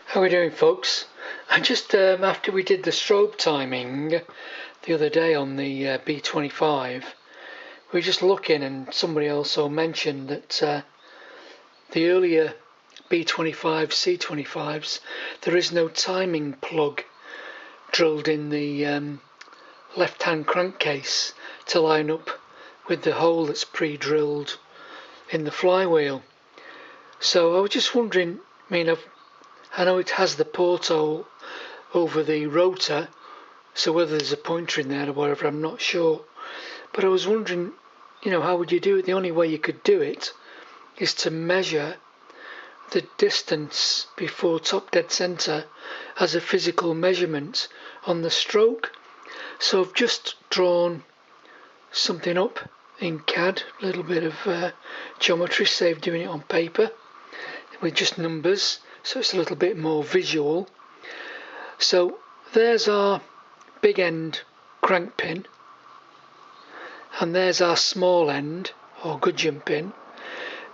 How are we doing, folks? I just after we did the strobe timing the other day on the B25, we were just looking, and somebody also mentioned that the earlier B25 C25s, there is no timing plug drilled in the left-hand crankcase to line up with the hole that's pre-drilled in the flywheel. So I was just wondering, I know it has the porthole over the rotor, so whether there's a pointer in there or whatever, I'm not sure. But I was wondering, how would you do it? The only way you could do it is to measure the distance before top dead center as a physical measurement on the stroke. So I've just drawn something up in CAD, a little bit of geometry, saved doing it on paper with just numbers, so it's a little bit more visual. So there's our big end crank pin, and there's our small end or gudgeon pin.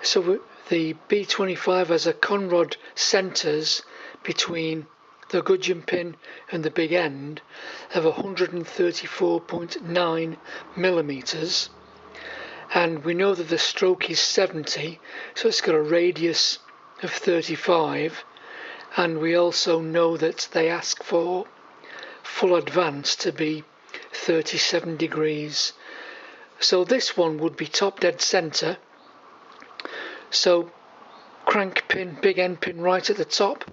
So the B25 has a conrod centres between the gudgeon pin and the big end of 134.9 millimeters, and we know that the stroke is 70, so it's got a radius of 35, and we also know that they ask for full advance to be 37 degrees. So this one would be top dead center. So crank pin, big end pin right at the top,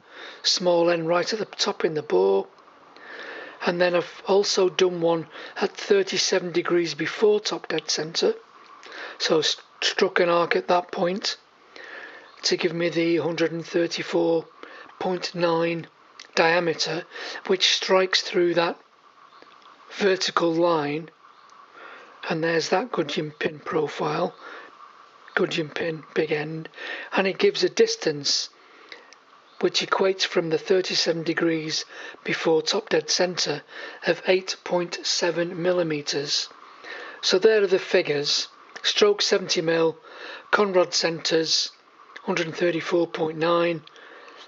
small end right at the top in the bore. And then I've also done one at 37 degrees before top dead center. So struck an arc at that point to give me the 134.9 diameter, which strikes through that vertical line. And there's that gudgeon pin profile, gudgeon pin, big end, and it gives a distance which equates from the 37 degrees before top dead center of 8.7 millimeters. So there are the figures: stroke 70 mil, conrod centers 134.9,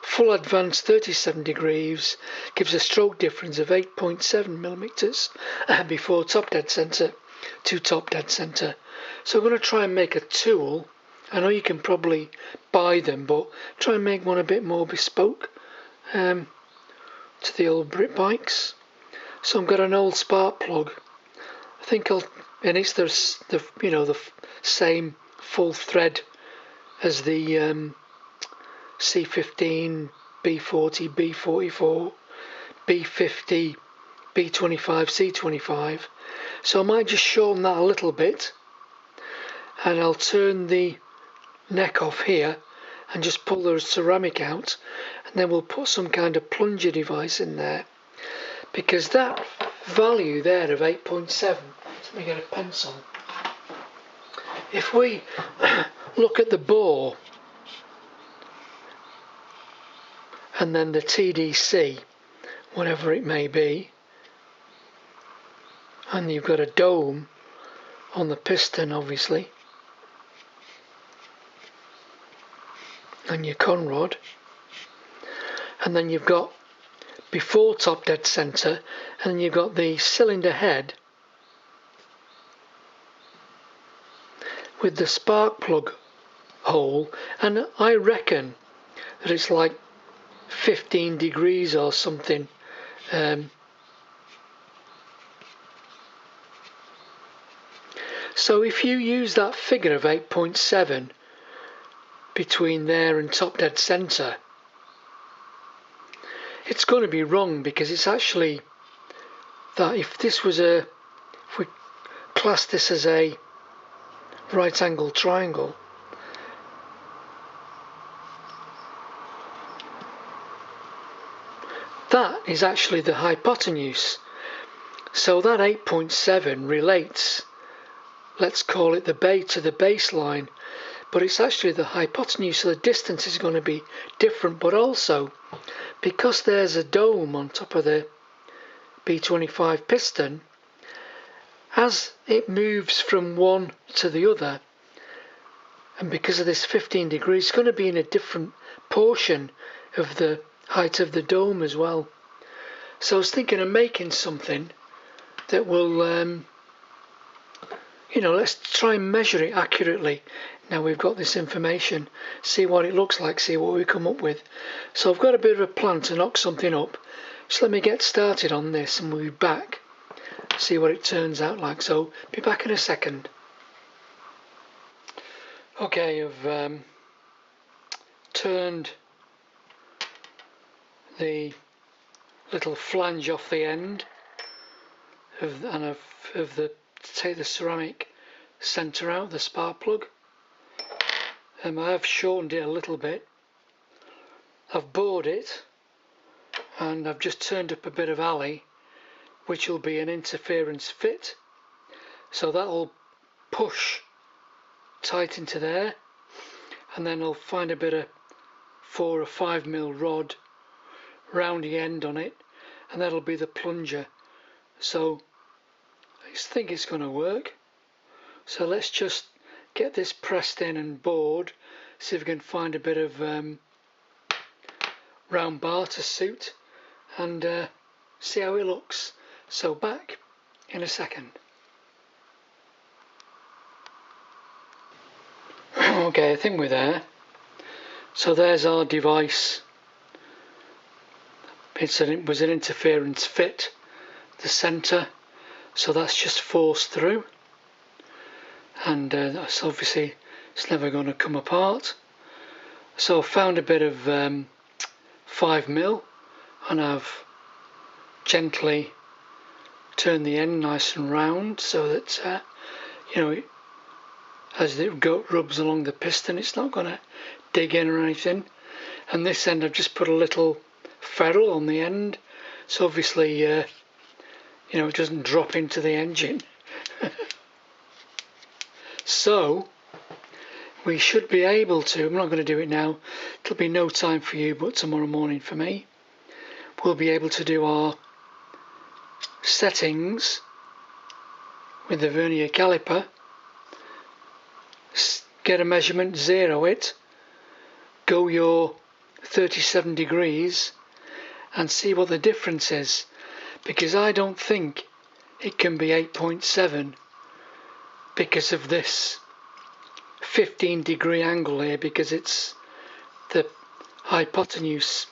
full advance 37 degrees, gives a stroke difference of 8.7 millimeters before top dead center to top dead center. So I'm going to try and make a tool. I know you can probably buy them, but try and make one a bit more bespoke to the old Brit bikes. So I've got an old spark plug. I think and it's the same full thread as the C15, B40, B44, B50, B25, C25. So I might just shorten that a little bit, and I'll turn the neck off here and just pull the ceramic out, and then we'll put some kind of plunger device in there, because that value there of 8.7, let me get a pencil. If we look at the bore and then the TDC, whatever it may be, and you've got a dome on the piston, obviously, and your conrod, and then you've got before top dead center, and then you've got the cylinder head with the spark plug hole, and I reckon that it's like 15 degrees or something. So if you use that figure of 8.7 between there and top dead center, it's going to be wrong, because it's actually that if we class this as a right angle triangle, that is actually the hypotenuse. So that 8.7 relates, let's call it the to the baseline, but it's actually the hypotenuse, so the distance is going to be different. But also, because there's a dome on top of the B25 piston, as it moves from one to the other, and because of this 15 degrees, it's going to be in a different portion of the height of the dome as well. So I was thinking of making something that will, let's try and measure it accurately. Now we've got this information, see what it looks like, see what we come up with. So I've got a bit of a plan to knock something up. So let me get started on this and we'll be back, see what it turns out like. So be back in a second. Okay, I've turned the little flange off the end take the ceramic centre out, the spark plug. I have shortened it a little bit. I've bored it and I've just turned up a bit of alley, which will be an interference fit, so that'll push tight into there, and then I'll find a bit of 4 or 5mm rod round the end on it, and that'll be the plunger. So I think it's going to work. So let's just get this pressed in and bored, see if we can find a bit of round bar to suit, and see how it looks. So back in a second. Okay, I think we're there. So there's our device. It was an interference fit, the centre, so that's just forced through, and that's obviously it's never going to come apart. So I found a bit of 5mm, and I've gently turned the end nice and round so that as it rubs along the piston, it's not going to dig in or anything. And this end I've just put a little ferrule on the end, so obviously it doesn't drop into the engine. So we should be able to, I'm not going to do it now, it'll be no time for you but tomorrow morning for me, we'll be able to do our settings with the vernier caliper, get a measurement, zero it, go your 37 degrees and see what the difference is, because I don't think it can be 8.7 because of this 15-degree angle here, because it's the hypotenuse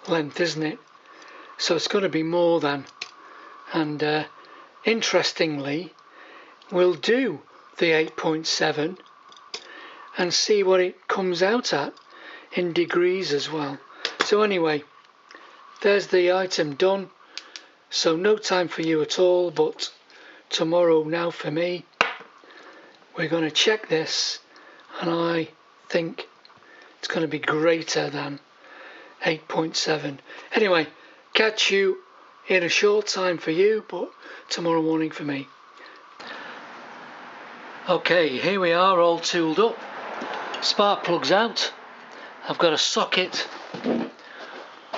length, isn't it? So it's going to be more than. And interestingly, we'll do the 8.7 and see what it comes out at in degrees as well. So anyway, there's the item done. So no time for you at all, but tomorrow now for me. We're going to check this, and I think it's going to be greater than 8.7. Anyway, catch you in a short time for you, but tomorrow morning for me. Okay, here we are, all tooled up. Spark plugs out. I've got a socket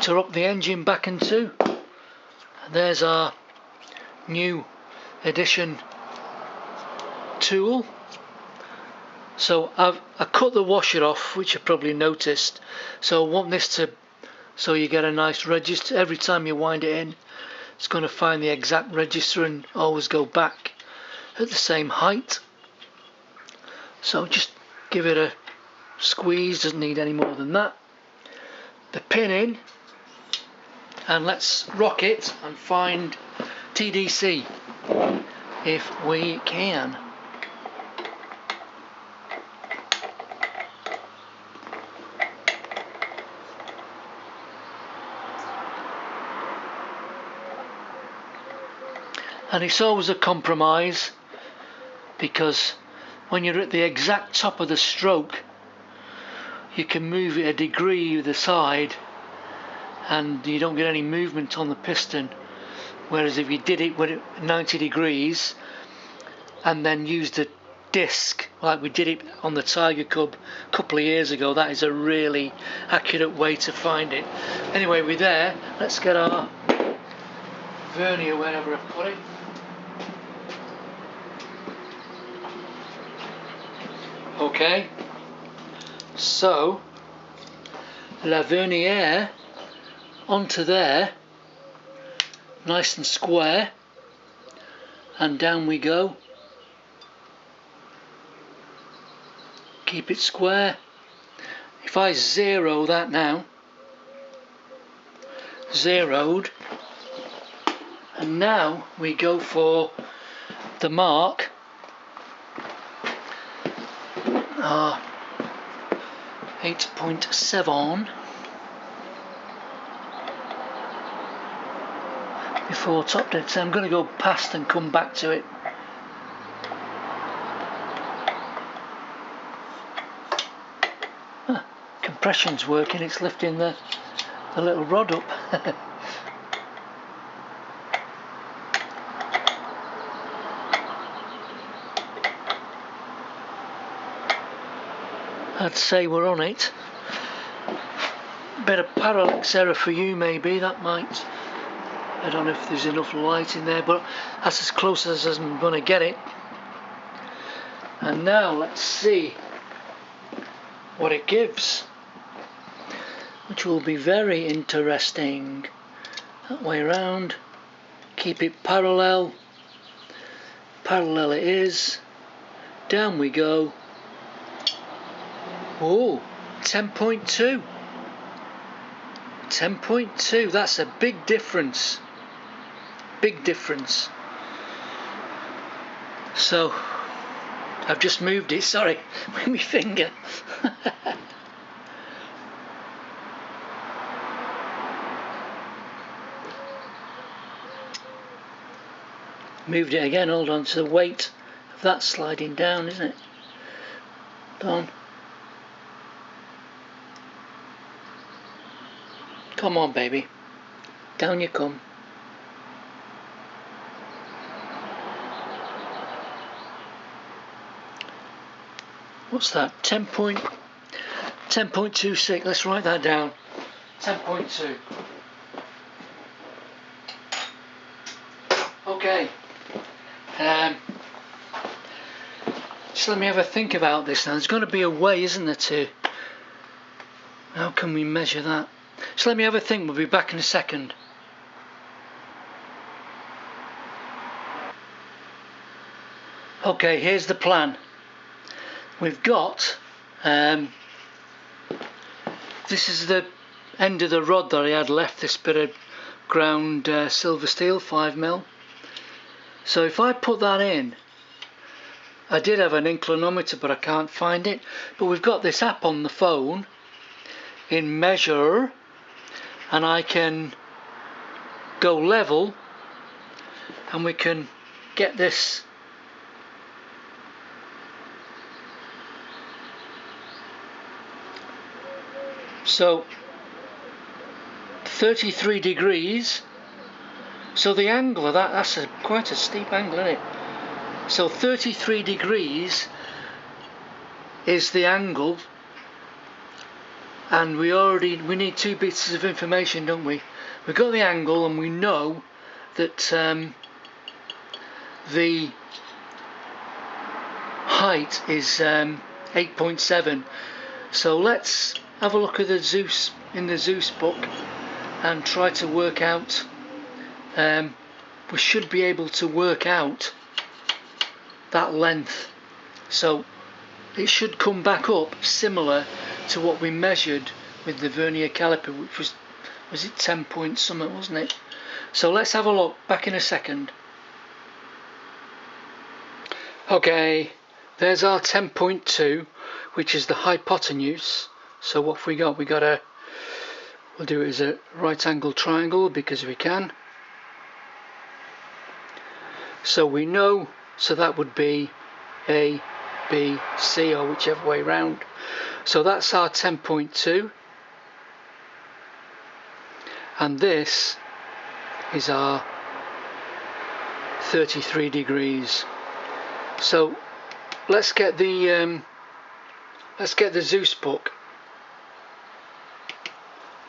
to up the engine back into. And there's our new edition tool. So I cut the washer off, which you probably noticed. So I want this to, so you get a nice register. Every time you wind it in, it's going to find the exact register and always go back at the same height. So just give it a squeeze, doesn't need any more than that. The pin in, and let's rock it and find TDC if we can. And it's always a compromise, because when you're at the exact top of the stroke, you can move it a degree either side and you don't get any movement on the piston. Whereas if you did it with 90 degrees and then used a disc like we did it on the Tiger Cub a couple of years ago, that is a really accurate way to find it. Anyway, we're there. Let's get our vernier wherever I put it. Okay, so la vernière onto there, nice and square, and down we go. Keep it square. If I zero that now, zeroed, and now we go for the mark, 8.7 before top dead. So I'm going to go past and come back to it. Compression's working, it's lifting the little rod up. I'd say we're on it. Bit of parallax error for you maybe, that might, I don't know if there's enough light in there, but that's as close as I'm going to get it. And now let's see what it gives, which will be very interesting. That way around, keep it parallel, parallel it is, down we go. Oh, 10.2, 10.2, that's a big difference, big difference. So, I've just moved it, sorry, with my finger. Moved it again, hold on to the weight of that sliding down, isn't it? Done. Come on, baby. Down you come. What's that? 10.26. Let's write that down. 10.2. Okay. Just let me have a think about this now. There's got to be a way, isn't there, to... How can we measure that? Just let me have a think. We'll be back in a second. Okay, here's the plan. We've got... this is the end of the rod that I had left, this bit of ground silver steel, 5mm. So if I put that in, I did have an inclinometer but I can't find it, but we've got this app on the phone in measure, and I can go level and we can get this so 33 degrees. So the angle of that's quite a steep angle, isn't it? So 33 degrees is the angle, and we need two bits of information, don't we? We've got the angle and we know that the height is 8.7. So let's have a look at the Zeus in the Zeus book and try to work out. We should be able to work out that length, so it should come back up similar to what we measured with the vernier caliper, which was it 10 point something, wasn't it? So let's have a look, back in a second. Okay, there's our 10.2, which is the hypotenuse. So what have we got? We'll do it as a right angle triangle because we can. So we know, so that would be A, B, C, or whichever way round. So that's our 10.2. And this is our 33 degrees. So let's get the Zeus book.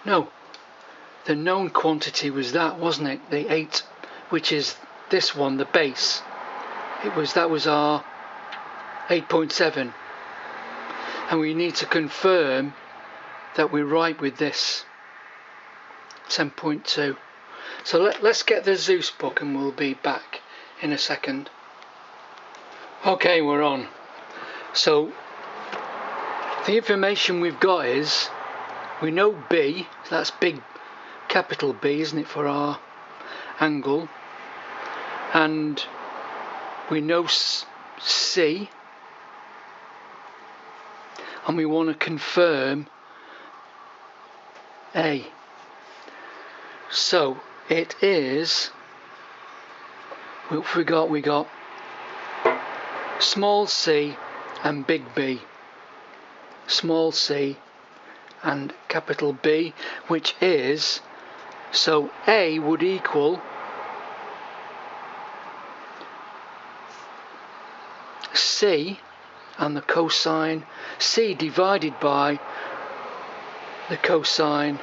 No, the known quantity was that, wasn't it? The 8, which is this one, the base. That was our 8.7, and we need to confirm that we're right with this. 10.2. So let's get the Zeus book and we'll be back in a second. Okay, we're on. So the information we've got is, we know B, so that's big capital B, isn't it, for our angle, and we know C, and we want to confirm A. So it is, we got small c and big B, small c and capital B, which is, so A would equal C and the cosine, C divided by the cosine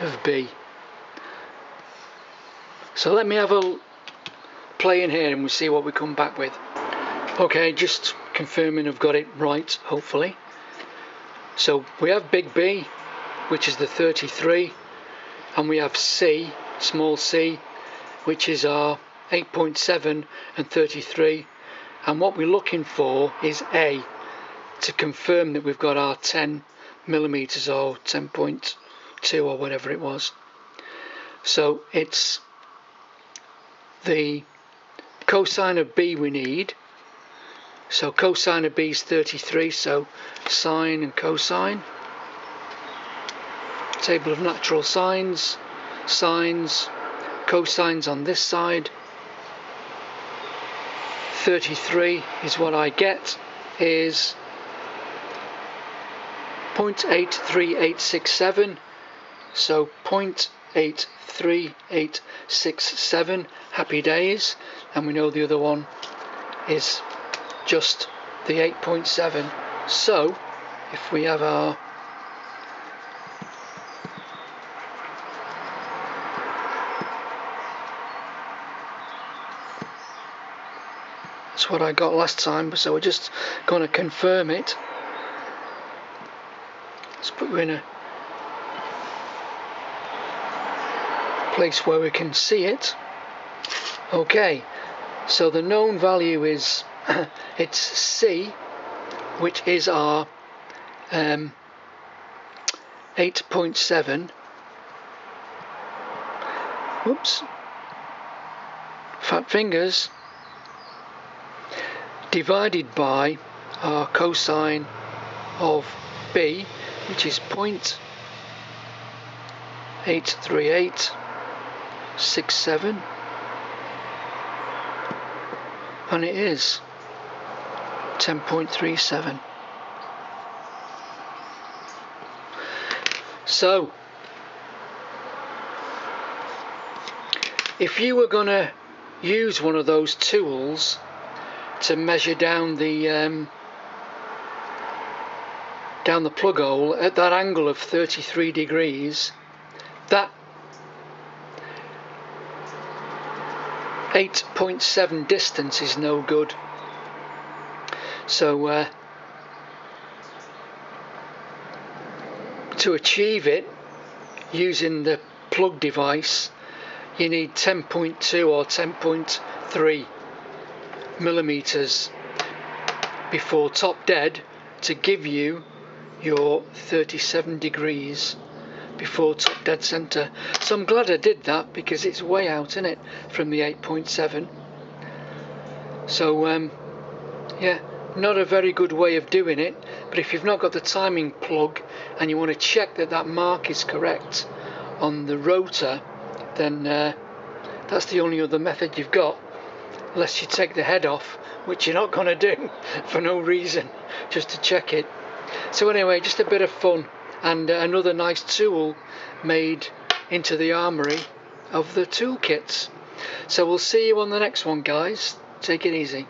of B. So let me have a play in here and we'll see what we come back with. Okay, just confirming I've got it right, hopefully. So we have big B, which is the 33, and we have C, small c, which is our 8.7 and 33, and what we're looking for is A, to confirm that we've got our 10 millimeters or 10.2 or whatever it was. So it's the cosine of B we need. So cosine of B is 33, so sine and cosine. Table of natural sines, sines, cosines on this side. 33 is what I get, is 0.83867, so 0.83867, happy days, and we know the other one is just the 8.7. So if we have our that's what I got last time, so we're just going to confirm it. Let's put you in a place where we can see it. Okay, so the known value is it's C, which is our 8.7. Whoops, fat fingers, divided by our cosine of B, which is 0.83867, and it is 10.37. So if you were going to use one of those tools to measure down the plug hole at that angle of 33 degrees, that 8.7 distance is no good. So to achieve it using the plug device, you need 10.2 or 10.3 millimeters before top dead to give you your 37 degrees before top dead center. So I'm glad I did that, because it's way out, isn't it, from the 8.7. So yeah, not a very good way of doing it, but if you've not got the timing plug and you want to check that that mark is correct on the rotor, then that's the only other method you've got, unless you take the head off, which you're not going to do for no reason, just to check it. So anyway, just a bit of fun, and another nice tool made into the armoury of the toolkits. So we'll see you on the next one, guys. Take it easy.